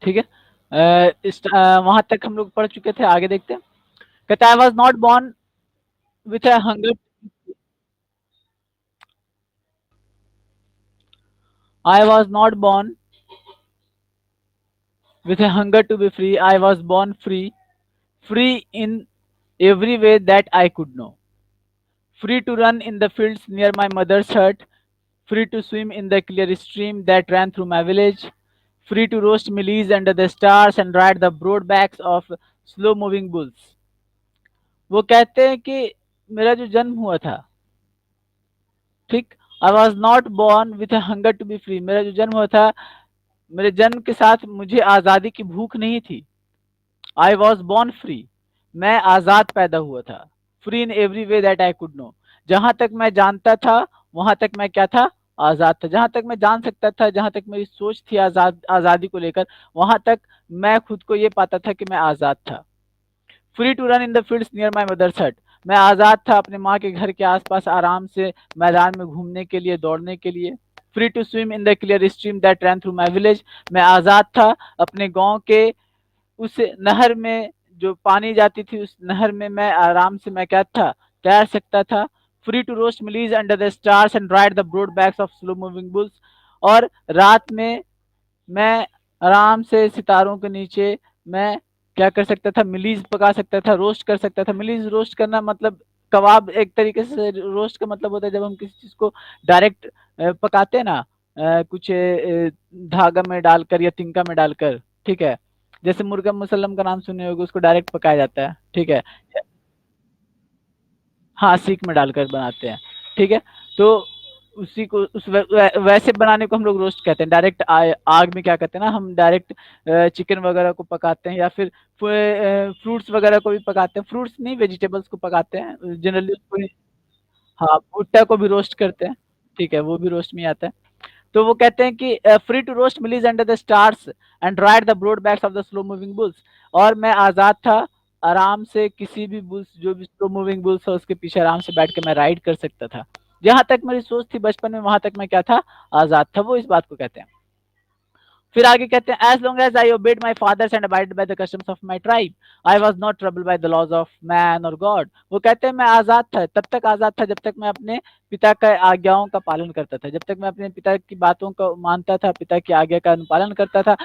ठीक है। वहां तक हम लोग पढ़ चुके थे, आगे देखते हैं। कहते आई was not born with a hunger, I was not born with a hunger to be free. I was born free, free in every way that I could know. Free to run in the fields near my mother's hut, free to swim in the clear stream that ran through my village, free to roast mealies under the stars and ride the broad backs of slow moving bulls. वो कहते हैं कि मेरा जो जन्म हुआ था, ठीक, I was not born with hunger to be free, मेरा जो जन्म हुआ था, मेरे जन्म के साथ मुझे आज़ादी की भूख नहीं थी। आई वॉज बॉर्न फ्री, मैं आज़ाद पैदा हुआ था। Free in every way that I could know, जहां तक मैं जानता था वहां तक मैं क्या था, आज़ाद था। जहां तक मैं जान सकता था, जहां तक मेरी सोच थी आज़ादी को लेकर, वहां तक मैं खुद को ये पाता था कि मैं आज़ाद था। Free to run in the fields near my mother's hut, मैं आज़ाद था अपने माँ के घर के आसपास आराम से मैदान में घूमने के लिए, दौड़ने के लिए। Free to swim in the clear stream that run through my village, मैं आज़ाद था अपने गाँव के उस नहर में, जो पानी जाती थी उस नहर में मैं आराम से मैं क्या था, तैर सकता था। Free to roast mealies under the stars and ride the broad backs of slow moving bulls, और रात में मैं आराम से सितारों के नीचे मैं क्या कर सकता था, मिलीज पका सकता था, रोस्ट कर सकता था। मिलीज रोस्ट करना मतलब कबाब, एक तरीके से रोस्ट का मतलब होता है जब हम किसी चीज को डायरेक्ट पकाते हैं ना, कुछ धागा में डालकर या तिनका में डालकर, ठीक है। जैसे मुर्गा मुसल्लम का नाम सुने होगे, उसको डायरेक्ट पकाया जाता है, ठीक है। हाँ, सीख में डालकर बनाते हैं, ठीक है। तो उसी को वैसे बनाने को हम लोग रोस्ट कहते हैं। डायरेक्ट आग में क्या कहते हैं ना, हम डायरेक्ट चिकन वगैरह को पकाते हैं, या फिर फ्रूट्स वगैरह को भी पकाते हैं। फ्रूट्स नहीं, वेजिटेबल्स को पकाते हैं जनरली उसको। हाँ, भुट्टा को भी रोस्ट करते हैं, ठीक है, वो भी रोस्ट में आता है। तो वो कहते हैं कि free to roast mealies under the stars and ride the broad backs of the slow moving bulls, और मैं आजाद था आराम से किसी भी बुल्स, जो भी स्लो मूविंग बुल्स है उसके पीछे आराम से बैठ के मैं राइड कर सकता था। जहां तक मेरी सोच थी बचपन में, वहां तक मैं क्या था, आजाद था। वो इस बात को कहते हैं। फिर आगे कहते हैं as long as I obeyed my fathers and abided by the customs of my tribe, I was not troubled by the laws of man और गॉड। वो कहते हैं मैं आजाद था, तब तक आजाद था जब तक मैं अपने पिता के आज्ञाओं का पालन करता था, जब तक मैं अपने पिता की बातों को मानता था, पिता की आज्ञा का अनुपालन करता था।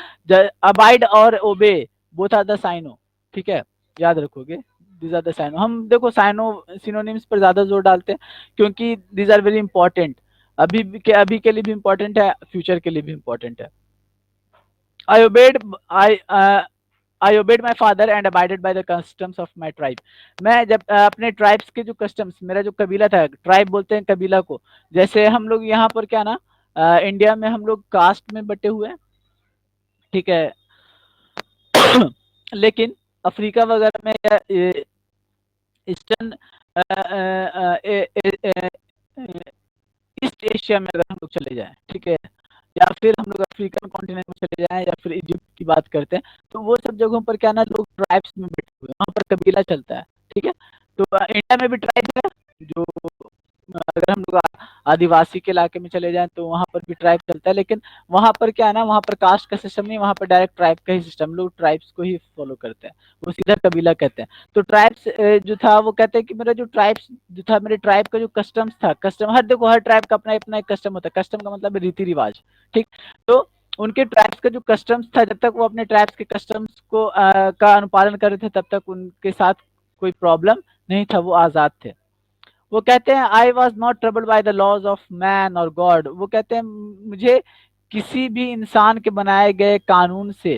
अबाइड और ओबे बोथ आर द साइनो, ठीक है, याद रखोगे। दीज आर द साइनो। हम देखो साइनो सिनोनिम्स पर ज्यादा जोर डालते हैं क्योंकि दीज आर वेरी इंपॉर्टेंट। अभी के लिए भी इंपॉर्टेंट है, फ्यूचर के लिए भी इंपॉर्टेंट है। I obeyed I I obeyed my father and abided by the customs of my tribe. मैं जब अपने ट्राइब्स के जो कस्टम्स, मेरा जो कबीला था, ट्राइब बोलते हैं कबीला को। जैसे हम लोग यहाँ पर क्या ना, इंडिया में हम लोग कास्ट में बटे हुए हैं, ठीक है। लेकिन अफ्रीका वगैरह में या ईस्टर्न ईस्ट एशिया में अगर हम लोग चले जाएं, ठीक है, या फिर हम लोग अफ्रीकन कॉन्टिनेंट में चले जाएं, या फिर इजिप्ट की बात करते हैं, तो वो सब जगहों पर क्या ना, लोग ट्राइब्स में बैठे हुए हैं, वहाँ पर कबीला चलता है, ठीक है। तो इंडिया में भी ट्राइब है, जो अगर हम लोग आदिवासी के इलाके में चले जाएं तो वहाँ पर भी ट्राइब चलता है। लेकिन वहाँ पर क्या है ना, वहाँ पर कास्ट का सिस्टम नहीं, वहाँ पर डायरेक्ट ट्राइब का ही सिस्टम, लोग ट्राइब्स को ही फॉलो करते हैं, वो सीधा कबीला कहते हैं। तो ट्राइब्स जो था, वो कहते हैं कि मेरा जो ट्राइब्स जो था, मेरे ट्राइब का जो कस्टम्स था, कस्टम, हर देखो हर ट्राइब का अपना अपना एक कस्टम होता है। कस्टम का मतलब रीति रिवाज, ठीक। तो उनके ट्राइब्स का जो कस्टम्स था, जब तक वो अपने ट्राइब्स के कस्टम्स को का अनुपालन कर रहे थे, तब तक उनके साथ कोई प्रॉब्लम नहीं था, वो आजाद थे। वो कहते हैं I was not troubled by the laws of man और गॉड। वो कहते हैं मुझे किसी भी इंसान के बनाए गए कानून से,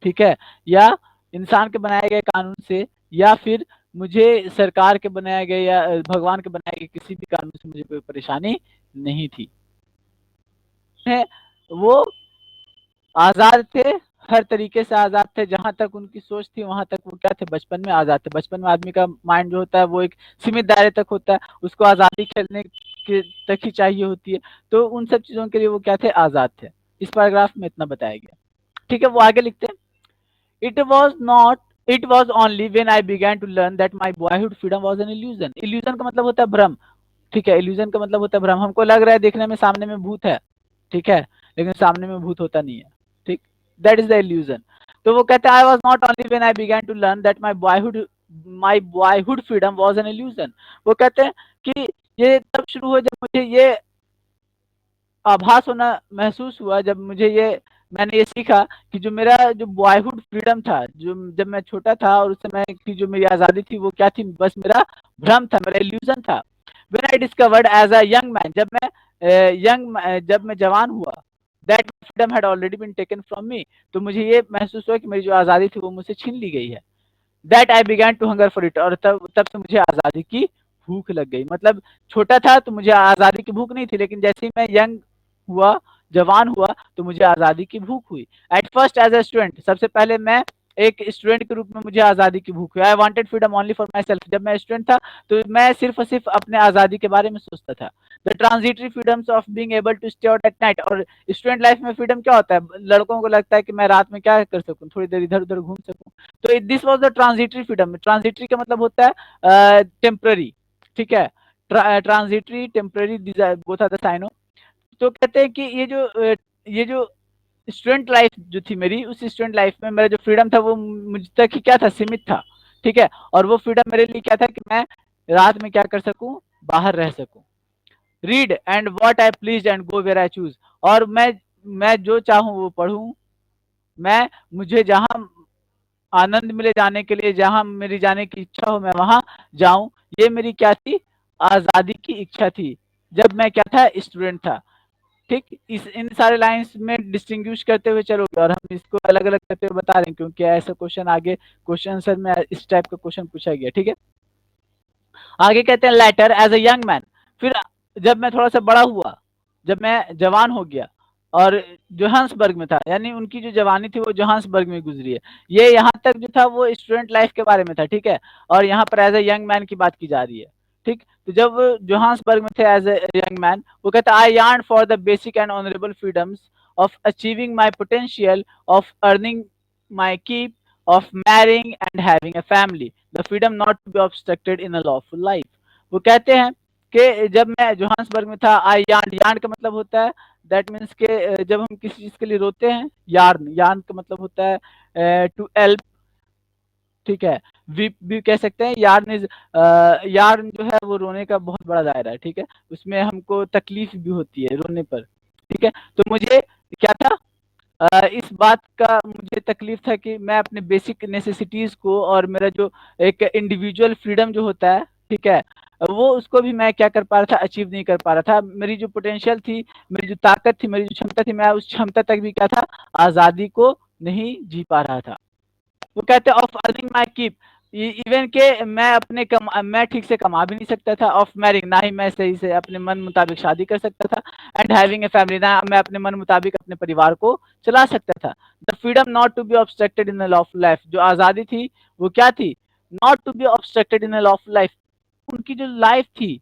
ठीक है, या इंसान के बनाए गए कानून से, या फिर मुझे सरकार के बनाए गए या भगवान के बनाए गए किसी भी कानून से मुझे कोई परेशानी नहीं थी। वो आजाद थे, हर तरीके से आजाद थे। जहां तक उनकी सोच थी वहां तक वो क्या थे, बचपन में आजाद थे। बचपन में आदमी का माइंड जो होता है वो एक सीमित दायरे तक होता है, उसको आजादी खेलने के तक ही चाहिए होती है। तो उन सब चीजों के लिए वो क्या थे, आजाद थे। इस पैराग्राफ में इतना बताया गया, ठीक है। वो आगे लिखते हैं, it was not it was only when I began to learn that my boyhood freedom was an illusion. Illusion का मतलब होता है भ्रम, ठीक है। इल्यूजन का मतलब होता है भ्रम। हमको लग रहा है देखने में सामने में भूत है, ठीक है, लेकिन सामने में भूत होता नहीं है, ठीक। That is the illusion. तो वो कहते हैं I was not only when I began to learn that my boyhood freedom was an illusion. वो कहते हैं कि ये तब शुरू हुआ जब मुझे ये आभास होना महसूस हुआ, जब मुझे ये मैंने ये सीखा कि जो मेरा जो बॉयहुड फ्रीडम था, जो जब मैं छोटा था और उस समय की जो मेरी आज़ादी थी वो क्या थी, बस मेरा भ्रम था, मेरा इल्यूजन था। When I discovered as a young man, जब मैं जवान हुआ, that freedom had already been taken from me, तो मुझे ये महसूस हुआ कि मेरी जो आज़ादी थी वो मुझसे छीन ली गई है। That I began to hunger for it, और तब तब से मुझे आज़ादी की भूख लग गई। मतलब छोटा था तो मुझे आज़ादी की भूख नहीं थी, लेकिन जैसे ही मैं यंग हुआ, जवान हुआ, तो मुझे आज़ादी की भूख हुई। At first as a student, सबसे पहले मैं एक स्टूडेंट के रूप में मुझे आज़ादी की भूख हुई। I wanted freedom only for my self, जब मैं स्टूडेंट था तो मैं सिर्फ और सिर्फ अपने आज़ादी के बारे में सोचता था। The transitory freedoms of being able to stay out at night, और स्टूडेंट लाइफ में फ्रीडम क्या होता है, लड़कों को लगता है कि मैं रात में क्या कर सकूं, थोड़ी देर इधर उधर घूम सकूं। तो this was the transitory freedom. Transitory का मतलब होता है टेम्पररी, ठीक है। Transitory, temporary, both are the sign of. तो कहते हैं कि ये जो स्टूडेंट लाइफ जो थी मेरी, उस स्टूडेंट लाइफ में मेरा जो फ्रीडम था वो मुझ तक ही क्या था, सीमित था, ठीक है। और वो फ्रीडम मेरे लिए क्या था कि मैं रात में क्या कर सकूं, बाहर रह सकूं, read and what I please and go where I choose, और मैं जो चाहूं वो पढ़ूं, मैं मुझे जहां आनंद मिले जाने के लिए, जहां मेरी जाने की इच्छा हो मैं वहां जाऊं। ये मेरी क्या थी, आजादी की इच्छा थी, जब मैं क्या था, स्टूडेंट था। ठीक, इस इन सारे लाइंस में डिस्टिंग्विश करते हुए चलोगे, और हम इसको अलग अलग करते हुए बता रहे हैं क्योंकि ऐसा क्वेश्चन आगे क्वेश्चन आंसर में इस टाइप का क्वेश्चन पूछा गया, ठीक है। आगे कहते हैं later as a young man, फिर जब मैं थोड़ा सा बड़ा हुआ, जब मैं जवान हो गया और जोहान्सबर्ग में था, यानी उनकी जो जवानी थी वो जोहान्सबर्ग में गुजरी है। ये यहाँ तक जो था वो स्टूडेंट लाइफ के बारे में था, ठीक है। और यहाँ पर एज अ यंग मैन की बात की जा रही है, ठीक। तो जब वो जोहान्सबर्ग में थे एज अ यंग मैन, वो कहता I yearn for the basic and honourable freedoms of achieving my potential, of earning my keep, of marrying and having a family, the freedom not to be obstructed in a lawful life। वो कहते हैं कि जब मैं Johannesburg में था, आई yarn, yarn का मतलब होता है, दैट मीन्स के जब हम किसी चीज के लिए रोते हैं, यार्न, यार्न का मतलब होता है टू हेल्प, ठीक है। वीप भी कह सकते हैं। यार्न इज, यार्न जो है वो रोने का बहुत बड़ा दायरा है, ठीक है। उसमें हमको तकलीफ भी होती है रोने पर, ठीक है। तो मुझे क्या था, इस बात का मुझे तकलीफ था कि मैं अपने बेसिक नेसेसिटीज को और मेरा जो एक इंडिविजुअल फ्रीडम जो होता है, ठीक है, वो उसको भी मैं क्या कर पा रहा था, अचीव नहीं कर पा रहा था। मेरी जो पोटेंशियल थी, मेरी जो ताकत थी, मेरी जो क्षमता थी, मैं उस क्षमता तक भी क्या था, आज़ादी को नहीं जी पा रहा था। वो कहते हैं of earning my keep, even के मैं ठीक से कमा भी नहीं सकता था। ऑफ मैरिंग, ना ही मैं सही से अपने मन मुताबिक शादी कर सकता था। एंड हैविंग ए फैमिली, ना मैं अपने मन मुताबिक अपने परिवार को चला सकता था। The freedom not to be obstructed in lawful life, जो आज़ादी थी वो क्या थी, not to be obstructed in lawful life. उनकी जो लाइफ थी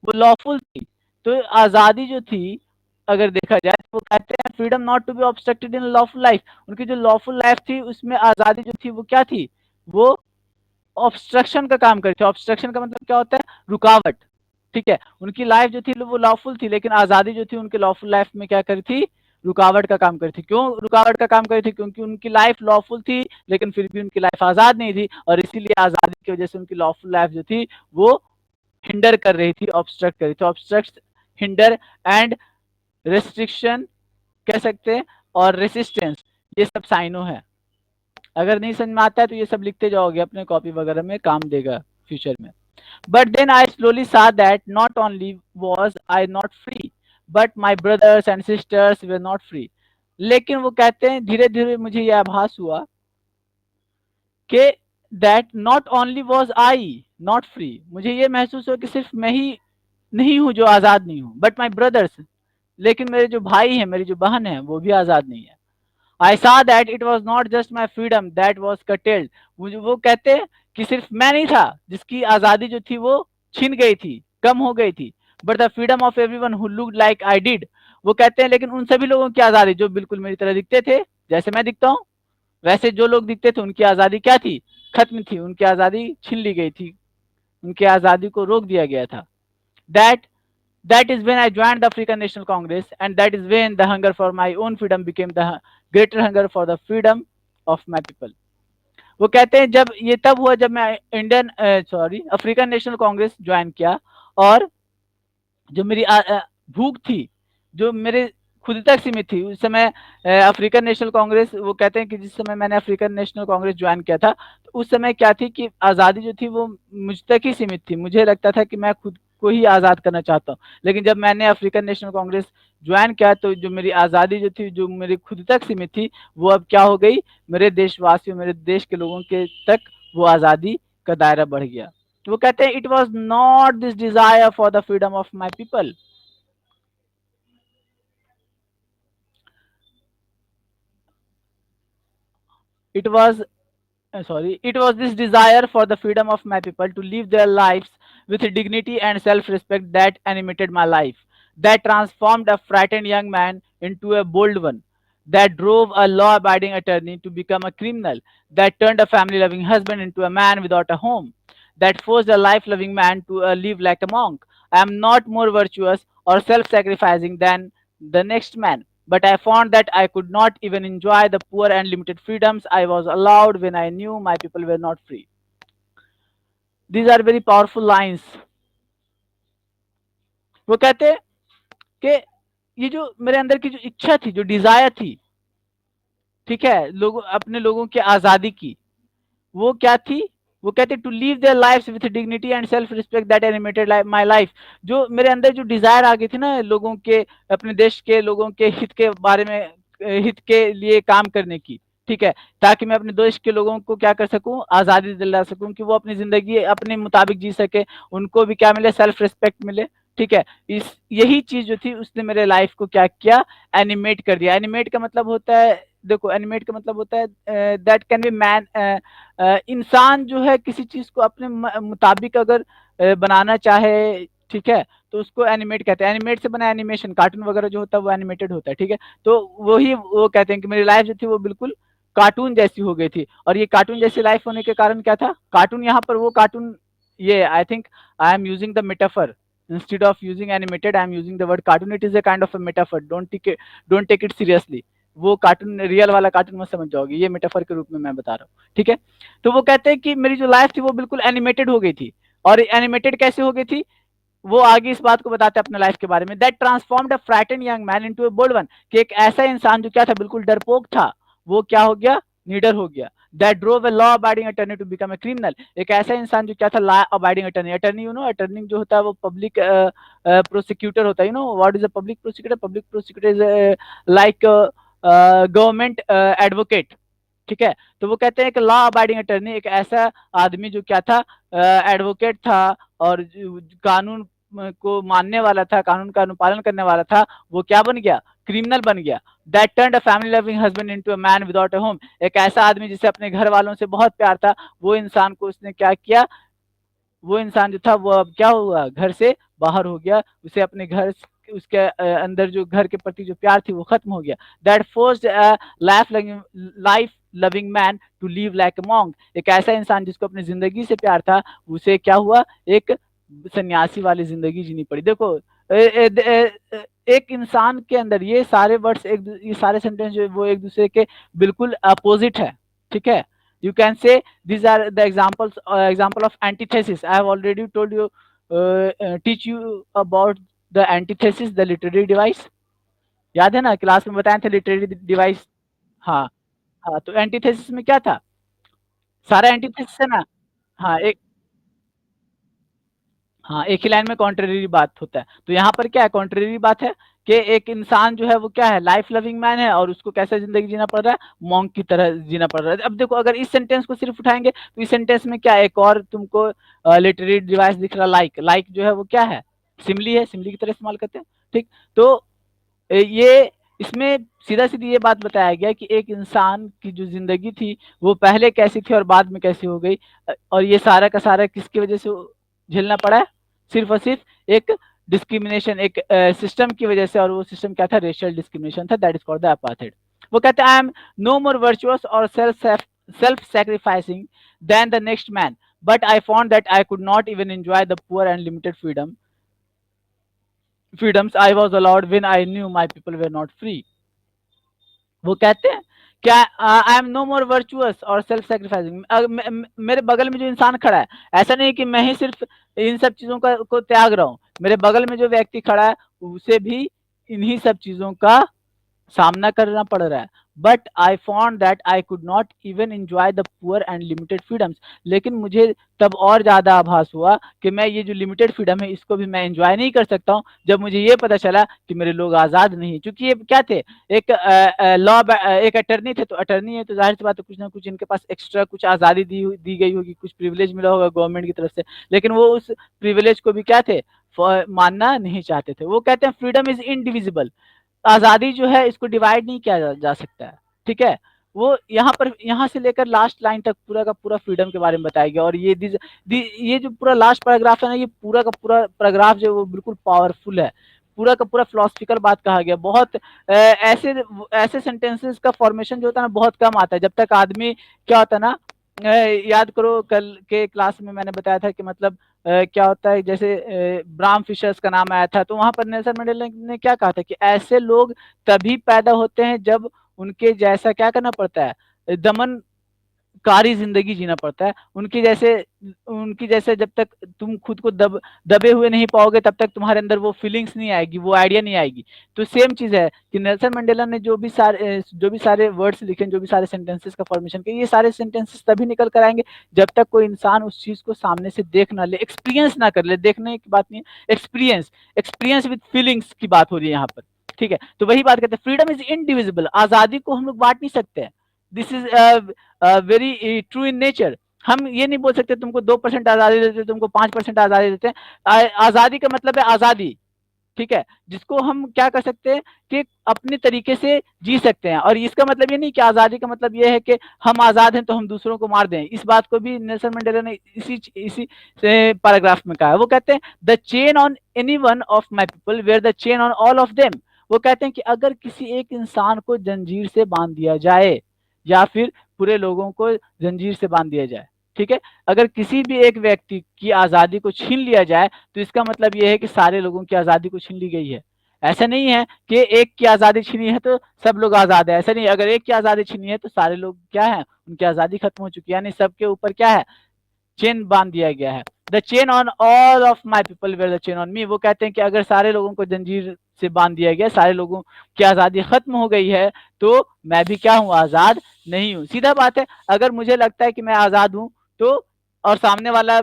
वो लॉफुल थी। तो आज़ादी जो थी, अगर देखा जाए तो वो कहते हैं freedom not to be obstructed in lawful life. उनकी जो लॉफुल लाइफ थी उसमें आज़ादी जो थी वो क्या थी, वो ऑब्स्ट्रक्शन का काम करती थी। ऑब्स्ट्रक्शन का मतलब क्या होता है, रुकावट, ठीक है। उनकी लाइफ जो थी वो लॉफुल थी, लेकिन आज़ादी जो थी उनकी लॉफुल लाइफ में क्या करी थी, रुकावट का काम करी थी। क्यों रुकावट का काम करी थी, क्योंकि उनकी लाइफ लॉफुल थी लेकिन फिर भी उनकी लाइफ आज़ाद नहीं थी, और इसीलिए आज़ादी की वजह से उनकी लॉफुल लाइफ जो थी वो हिंडर कर रही थी, ऑब्स्ट्रक्ट कर रही थी। ऑब्स्ट्रक्ट, हिंडर एंड रेस्ट्रिक्शन कह सकते हैं, और रेसिस्टेंस, ये सब साइनों है। अगर नहीं समझ में आता है तो ये सब लिखते जाओगे, अपने कॉपी वगैरह में काम देगा फ्यूचर में। But then I slowly saw that not only was I not free, but my brothers and sisters were not free। लेकिन वो कहते हैं धीरे धीरे मुझे यह आभास हुआ कि that not only was I not free, मुझे ये महसूस हुआ कि सिर्फ मैं ही नहीं हूं जो आज़ाद नहीं हूं, बट माई ब्रदर्स, लेकिन मेरे जो भाई हैं, मेरी जो बहन है, वो भी आज़ाद नहीं है। I saw that it was not just my freedom that was curtailed, मुझे वो कहते हैं कि सिर्फ मैं नहीं था जिसकी आज़ादी जो थी वो छिन गई थी, कम हो गई थी, but the freedom of everyone who looked like I did. वो कहते हैं लेकिन उन सभी लोगों की आज़ादी जो बिल्कुल मेरी तरह दिखते थे, जैसे मैं दिखता हूँ वैसे जो लोग दिखते थे, उनकी आज़ादी क्या थी, खत्म थी, उनकी आज़ादी छीन ली गई थी, उनकी आज़ादी को रोक दिया गया था। That That is when I joined the African National Congress, and that is when the hunger for my own freedom became the greater hunger for the freedom of my people. वो कहते हैं जब ये तब हुआ जब मैं Indian sorry African national Congress join किया, और जो मेरी भूख थी, जो मेरे खुद तक सीमित थी उस समय, अफ्रीकन नेशनल कांग्रेस, वो कहते हैं कि जिस समय मैंने अफ्रीकन नेशनल कांग्रेस ज्वाइन किया था, तो उस समय क्या थी कि आज़ादी जो थी वो मुझ तक ही सीमित थी। मुझे लगता था कि मैं खुद को ही आज़ाद करना चाहता हूँ। लेकिन जब मैंने अफ्रीकन नेशनल कांग्रेस ज्वाइन किया, तो जो मेरी आज़ादी जो थी, जो मेरी खुद तक सीमित थी, वो अब क्या हो गई, मेरे देशवासियों, मेरे देश के लोगों के तक वो आज़ादी का दायरा बढ़ गया। तो वो कहते हैं it was not this desire for the freedom of my people, it was it was this desire for the freedom of my people to live their lives with dignity and self-respect that animated my life, that transformed a frightened young man into a bold one, that drove a law-abiding attorney to become a criminal, that turned a family-loving husband into a man without a home, that forced a life-loving man to live like a monk. I am not more virtuous or self-sacrificing than the next man, but I found that I could not even enjoy the poor and limited freedoms I was allowed when I knew my people were not free. These are very powerful lines. वो कहते हैं कि ये जो मेरे अंदर की जो इच्छा थी, जो डिजायर थी, ठीक है, लोगों, अपने लोगों की आजादी की, वो क्या थी, वो कहते to live their lives with dignity and self respect that animated my life. जो मेरे अंदर जो डिजायर आ गई थी ना, लोगों के, अपने देश के लोगों के हित के बारे में, हित के लिए काम करने की, ठीक है, ताकि मैं अपने देश के लोगों को क्या कर सकूं, आजादी दिला सकूं कि वो अपनी जिंदगी अपने मुताबिक जी सके, उनको भी क्या मिले, सेल्फ रिस्पेक्ट मिले, ठीक है। इस यही चीज जो थी उसने मेरे लाइफ को क्या किया, एनिमेट कर दिया। एनिमेट का मतलब होता है, देखो एनिमेट का मतलब होता है दैट कैन बी मैन, इंसान जो है किसी चीज को अपने मुताबिक अगर बनाना चाहे, ठीक है, तो उसको एनिमेट कहते हैं। एनिमेट से बना एनिमेशन, कार्टून वगैरह जो होता है वो एनिमेटेड होता है, ठीक है। तो वही वो कहते हैं कि मेरी लाइफ जो थी वो बिल्कुल कार्टून जैसी हो गई थी। और ये कार्टून जैसी लाइफ होने के कारण क्या था, कार्टून यहाँ पर वो कार्टून, ये I think I am using the metaphor instead of using animated, I am using the word cartoon. It is a kind of a metaphor, don't take it seriously। वो कार्टून रियल वाला cartoon मत समझ जाओगे, ये metaphor के रूप में मैं बता रहा हूँ, ठीक है। तो वो कहते हैं कि मेरी जो लाइफ थी वो बिल्कुल एनिमेटेड हो गई थी। और एनिमेटेड कैसे हो गई थी, वो आगे इस बात को बताते हैं अपने लाइफ के बारे में, that transformed a frightened young man into a bold one, कि एक ऐसा इंसान जो क्या था, बिल्कुल डरपोक था, वो क्या हो गया, नीडर हो गया। That drove a law abiding attorney to become a criminal, एक ऐसा इंसान जो क्या था, law abiding attorney. Attorney you know, attorney जो होता है वो पब्लिक प्रोसिक्यूटर होता है। You know what is a public prosecutor? Public prosecutor is like government advocate, ठीक है। तो वो कहते हैं कि लॉ अबाइडिंग अटर्नी एक ऐसा आदमी जो क्या था, एडवोकेट था, और कानून को मानने वाला था, कानून का अनुपालन करने वाला था, वो क्या बन गया, क्रिमिनल बन गया। That turned a family loving husband into a man without a home, एक ऐसा आदमी जिसे अपने घर वालों से बहुत प्यार था, वो इंसान को उसने क्या किया, वो इंसान जो था वो अब क्या हुआ, घर से बाहर हो गया, उसे अपने घर, उसके अंदर जो घर के प्रति जो प्यार थी वो खत्म हो गया। That forced life loving man to live like a monk, एक ऐसा इंसान जिसको अपनी जिंदगी से प्यार था, उसे क्या हुआ, एक सन्यासी वाली जिंदगी जीनी पड़ी। देखो एक इंसान के अंदर ये सारे वर्ड्स, एक ये सारे सेंटेंस जो वो एक दूसरे के बिल्कुल अपोजिट है, ठीक है। You can say these are the example of antithesis। I have already told you, teach you about the antithesis, the literary device। याद है ना, क्लास में बताए थे लिटरेरी डिवाइस। हाँ, हाँ, तो एंटीथेसिस में क्या था, सारा एंटीथेसिस है ना। हाँ, एक, हाँ, एक ही लाइन में कॉन्ट्रेरी बात होता है। तो यहाँ पर क्या है, कॉन्ट्रेरी बात है कि एक इंसान जो है वो क्या है, लाइफ लविंग मैन है, और उसको कैसा जिंदगी जीना पड़ रहा है, मॉन्क की तरह जीना पड़ रहा है। अब देखो अगर इस सेंटेंस को सिर्फ उठाएंगे तो इस सेंटेंस में क्या, एक और तुमको लिटरेरी डिवाइस दिख रहा, लाइक। लाइक जो है वो क्या है, सिमली है, सिमली की तरह इस्तेमाल करते हैं, ठीक। तो ये इसमें सीधा सीधी ये बात बताया गया कि एक इंसान की जो जिंदगी थी वो पहले कैसी थी और बाद में कैसी हो गई। और ये सारा का सारा किसकी वजह से झेलना पड़ा है, सिर्फ और सिर्फ एक डिस्क्रिमिनेशन, एक सिस्टम की वजह से। और वो सिस्टम क्या था, रेशियल डिस्क्रिमिनेशन था, that is called the apartheid. वो कहते हैं I am no more virtuous और self sacrificing than the next man, but I found that I could not even enjoy the poor and limited freedoms I was allowed when I knew my people were not free। वो कहते हैं क्या I am no more virtuous और self sacrificing. मेरे बगल में जो इंसान खड़ा है, ऐसा नहीं कि मैं ही सिर्फ इन सब चीजों का को त्याग रहा हूँ, मेरे बगल में जो व्यक्ति खड़ा है उसे भी इन्हीं सब चीजों का सामना करना पड़ रहा है। But I found that I could not even enjoy the poor and limited freedoms. लेकिन मुझे तब और ज्यादा आभास हुआ कि मैं ये जो लिमिटेड फ्रीडम है इसको भी मैं एंजॉय नहीं कर सकता हूँ, जब मुझे ये पता चला कि मेरे लोग आजाद नहीं, क्योंकि ये क्या थे, एक लॉ एक अटर्नी थे, तो अटर्नी है तो जाहिर सी बात है कुछ ना कुछ इनके पास एक्स्ट्रा कुछ आजादी दी गई होगी, कुछ प्रिविलेज मिला होगा गवर्नमेंट की तरफ से, लेकिन वो उस प्रिविलेज को भी क्या थे, मानना नहीं चाहते थे। वो कहते हैं फ्रीडम इज इनडिविजिबल, आजादी जो है इसको डिवाइड नहीं किया जा सकता है। ठीक है, वो यहाँ पर यहाँ से लेकर लास्ट लाइन तक पूरा का पूरा फ्रीडम के बारे में बताया गया। और ये जो पूरा लास्ट पैराग्राफ है ना, ये पूरा का पूरा पैराग्राफ जो वो बिल्कुल पावरफुल है, पूरा का पूरा फिलोसफिकल बात कहा गया। बहुत ऐसे ऐसे सेंटेंसेस का फॉर्मेशन जो होता है ना बहुत कम आता है, जब तक आदमी क्या होता है ना, याद करो कल के क्लास में मैंने बताया था कि मतलब क्या होता है, जैसे ब्राम फिशर्स का नाम आया था, तो वहां पर नेल्सन मंडेला ने क्या कहा था कि ऐसे लोग तभी पैदा होते हैं जब उनके जैसा क्या करना पड़ता है, दमन कारी जिंदगी जीना पड़ता है। उनकी जैसे जब तक तुम खुद को दबे हुए नहीं पाओगे तब तक तुम्हारे अंदर वो फीलिंग्स नहीं आएगी, वो आइडिया नहीं आएगी। तो सेम चीज है कि नेल्सन मंडेला ने जो भी सारे वर्ड्स लिखे, जो भी सारे सेंटेंसेस का फॉर्मेशन किया, ये सारे सेंटेंसेस तभी निकल कर आएंगे जब तक कोई इंसान उस चीज को सामने से देख ना ले, एक्सपीरियंस ना कर ले। देखने की बात नहीं है, एक्सपीरियंस, एक्सपीरियंस विद फीलिंग्स की बात हो रही है यहाँ पर। ठीक है, तो वही बात करते हैं, फ्रीडम इज इनडिविजिबल, आजादी को हम लोग बांट नहीं सकते हैं। This is very true in nature. हम ये नहीं बोल सकते तुमको 2% आजादी देते, तुमको 5% आजादी देते हैं। आजादी का मतलब है आजादी। ठीक है, जिसको हम क्या कर सकते हैं कि अपने तरीके से जी सकते हैं। और इसका मतलब ये नहीं कि आजादी का मतलब ये है कि हम आजाद हैं तो हम दूसरों को मार दें। इस बात को भी नेल्सन मंडेला ने इसी पैराग्राफ में कहा है। वो कहते हैं the chain on any one of my people were the chain on all of them. वो कहते हैं कि अगर किसी एक इंसान को जंजीर से बांध दिया जाए या फिर पूरे लोगों को जंजीर से बांध दिया जाए, ठीक है, अगर किसी भी एक व्यक्ति की आजादी को छीन लिया जाए तो इसका मतलब यह है कि सारे लोगों की आजादी को छीन ली गई है। ऐसा नहीं है कि एक की आजादी छीनी है तो सब लोग आजाद है, ऐसा नहीं। अगर एक की आजादी छीनी है तो सारे लोग क्या है, उनकी आजादी खत्म हो चुकी है, यानी सबके ऊपर क्या है, चेन बांध दिया गया है। The chain on all of my people were the chain on me. वो कहते हैं कि अगर सारे लोगों को जंजीर से बांध दिया गया, सारे लोगों की आजादी खत्म हो गई है, तो मैं भी क्या हूं, आजाद नहीं हूं। सीधा बात है, अगर मुझे लगता है कि मैं आजाद हूं तो, और सामने वाला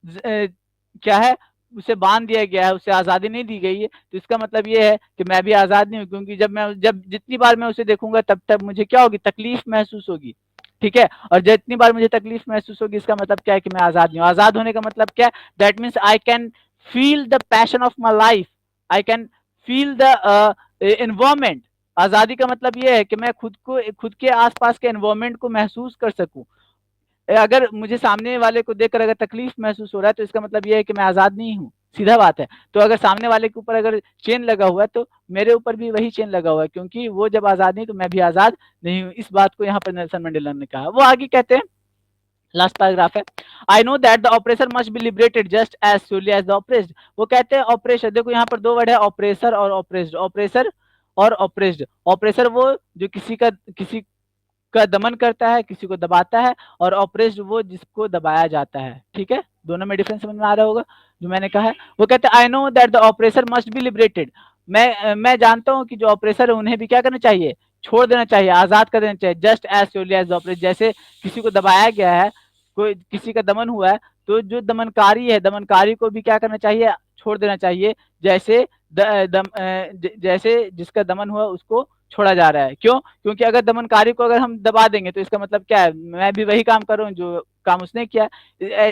क्या है, उसे बांध दिया गया है, उसे आजादी नहीं दी गई है, तो इसका मतलब ये है कि मैं भी आजाद नहीं हूँ। क्योंकि जब जितनी बार मैं उसे देखूंगा तब तक मुझे क्या होगी, तकलीफ महसूस होगी। ठीक है, और जितनी बार मुझे तकलीफ महसूस होगी इसका मतलब क्या है कि मैं आजाद नहीं हूँ। आजाद होने का मतलब क्या है, that means I can feel the passion of my life, I can feel the environment. आजादी का मतलब ये है कि मैं खुद के आसपास के एनवायरमेंट को महसूस कर सकूं। अगर मुझे सामने वाले को देखकर अगर तकलीफ महसूस हो रहा है तो इसका मतलब ये है कि मैं आजाद नहीं हूँ। सीधा बात है। तो अगर सामने वाले के ऊपर अगर चेन लगा हुआ है तो मेरे ऊपर भी वही चेन लगा हुआ है, क्योंकि वो जब आजाद नहीं तो मैं भी आजाद नहीं हूँ। इस बात को यहाँ पर नेल्सन मंडेला ने कहा। वो आगे कहते हैं, लास्ट पैराग्राफ है, I know that the oppressor must be liberated just as surely as the oppressed. वो कहते हैं ऑपरेशन, देखो यहाँ पर दो वर्ड है, ऑपरेसर और ऑपरेस्ड। ऑपरेसर और ऑपरेस्ड। ऑपरेसर वो जो किसी का दमन करता है, किसी को दबाता है, और ऑपरेस्ड वो जिसको दबाया जाता है। ठीक है, दोनों में डिफरेंस समझ में आ रहा होगा जो मैंने कहा है। वो कहते हैं आई know that the oppressor must be liberated. मैं जानता हूं कि जो ऑपरेसर है उन्हें भी क्या करना चाहिए, छोड़ देना चाहिए, आजाद कर देना चाहिए। Just as surely as the oppressed, जैसे किसी को दबाया गया है, कोई किसी का दमन हुआ है, तो जो दमनकारी है, दमनकारी को भी क्या करना चाहिए, छोड़ देना चाहिए। जैसे जैसे जिसका दमन हुआ उसको छोड़ा जा रहा है। क्यों? क्योंकि अगर दमनकारी को अगर हम दबा देंगे तो इसका मतलब क्या है, मैं भी वही काम कर रहा हूँ जो काम उसने किया।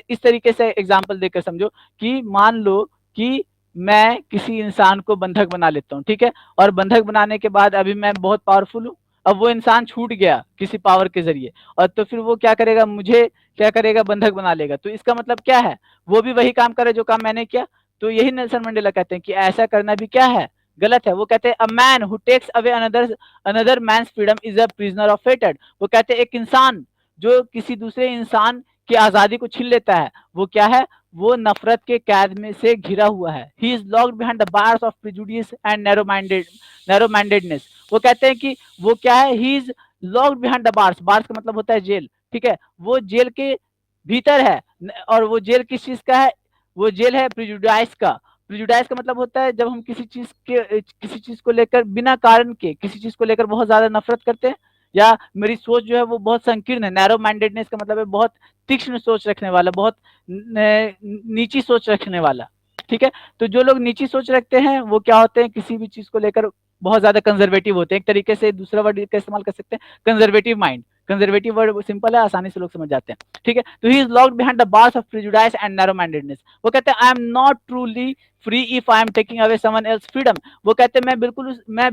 इस तरीके से एग्जाम्पल देकर समझो कि मान लो कि मैं किसी इंसान को बंधक बना लेता हूँ, ठीक है, और बंधक बनाने के बाद अभी मैं बहुत पावरफुल हूँ, अब वो इंसान छूट गया किसी पावर के जरिए, और तो फिर वो क्या करेगा, मुझे क्या करेगा, बंधक बना लेगा। तो इसका मतलब क्या है, वो भी वही काम करे जो काम मैंने किया। तो यही नेल्सन मंडेला कहते हैं कि ऐसा करना भी क्या है, गलत है। वो कहते हैं a man who takes away another man's freedom is a prisoner of fated. वो कहते हैं एक इंसान जो किसी दूसरे इंसान की आजादी को छीन लेता है वो क्या है, वो नफरत के कैद में से घिरा हुआ है। He is locked behind the bars of prejudice and narrow mindedness. वो कहते हैं कि वो क्या है, he is locked behind the bars, bars का मतलब होता है जेल, ठीक है, वो जेल के भीतर है। और वो जेल किस चीज का है, वो जेल है प्रिजुडाइस का। प्रिजुडाइस का मतलब होता है जब हम किसी चीज को लेकर बिना कारण के किसी चीज को लेकर बहुत ज्यादा नफरत करते हैं, या मेरी सोच जो है वो बहुत संकीर्ण है। नैरो माइंडेडनेस का मतलब है बहुत तीक्ष्ण सोच रखने वाला, बहुत नीची सोच रखने वाला, ठीक है। तो जो लोग नीची सोच रखते हैं वो क्या होते हैं, किसी भी चीज को लेकर बहुत ज्यादा कंजर्वेटिव होते हैं। एक तरीके से दूसरा वर्ड का इस्तेमाल कर सकते हैं, conservative mind. Conservative word simple है, आसानी से लोग समझ जाते हैं, ठीक है। तो he is locked behind the bars of prejudice and narrow mindedness. वो कहते हैं I am not truly free if I am taking away someone else freedom. वो कहते हैं मैं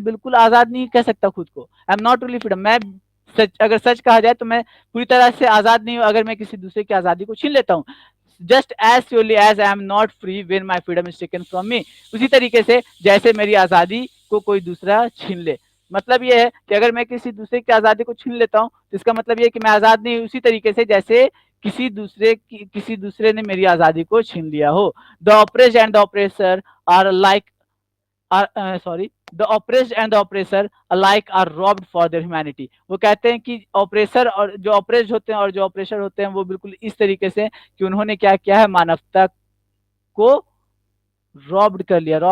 बिल्कुल आजाद नहीं कह सकता खुद को, आई एम नॉट ट्रूली फ्रीडम। मैं अगर सच कहा जाए तो मैं पूरी तरह से आजाद नहीं हूं अगर मैं किसी दूसरे की आजादी को छीन लेता हूं। Just as surely as I am not free when my freedom is taken from me. उसी तरीके से जैसे मेरी आजादी को कोई दूसरा छीन ले। मतलब ये है कि अगर मैं किसी दूसरे की आजादी को छीन लेता हूं तो इसका मतलब ये है कि मैं आजाद नहीं, उसी तरीके से जैसे किसी दूसरे ने मेरी आजादी को छीन लिया हो। The oppressed and the oppressor are like the oppressed and the oppressor alike are robbed for their humanity. वो कहते हैं कि ऑपरेसर और जो ऑपरेस्ड होते हैं और जो ऑपरेसर होते हैं वो बिल्कुल इस तरीके से कि उन्होंने क्या किया है, मानवता को रॉब्ड कर लिया।